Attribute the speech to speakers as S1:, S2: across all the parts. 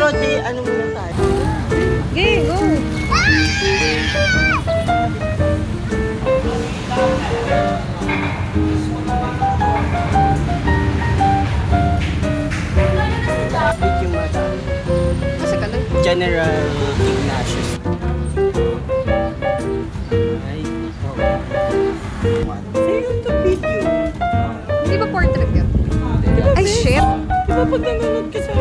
S1: Pero di, ano muna tayo?
S2: Okay, go!
S1: Yung mata.
S2: Kasi ka lang.
S1: General Ignatius. Ay, sa'yo ito video.
S2: Hindi ba portrait yun? Ay, shit!
S1: Di ba pag nanonood ka sa...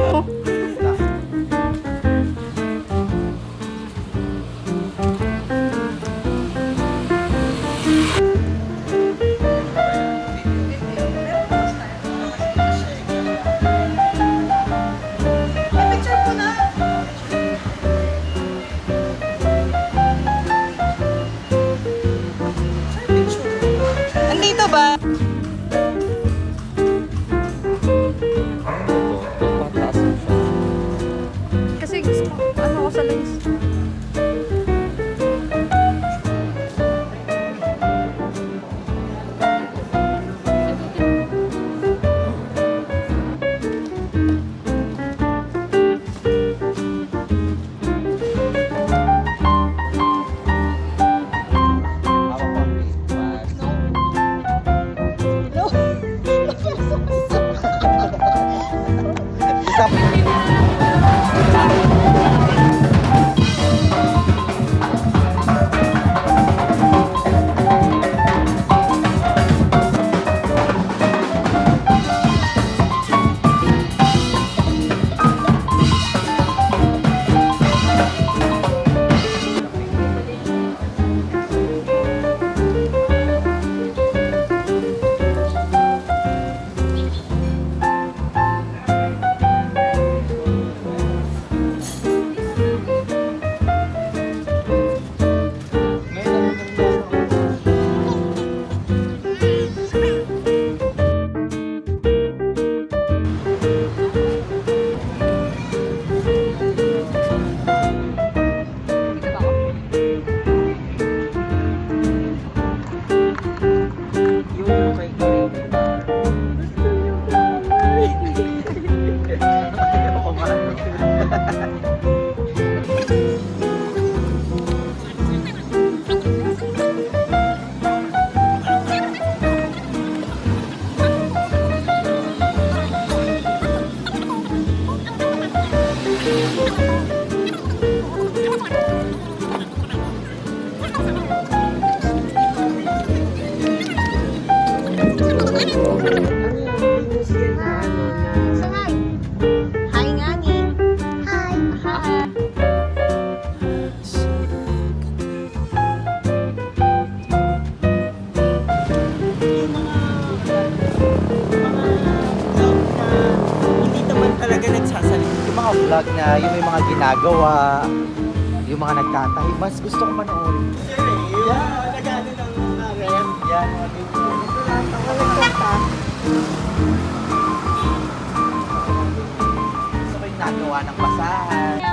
S1: Andito ba?
S2: Kasi gusto ko, ano ko sa lens. Hi, Ngani. Hi. Hi.
S1: Hindi naman talaga nagsasalita.
S3: Yung mga vlog niya, yung may mga ginagawa, yung mga nagtatahi, mas gusto ko panoorin.
S1: Yeah, nag-ano ng rem.
S3: Yan, mga ganyan. Gusto ko yung nagawa ng basahan.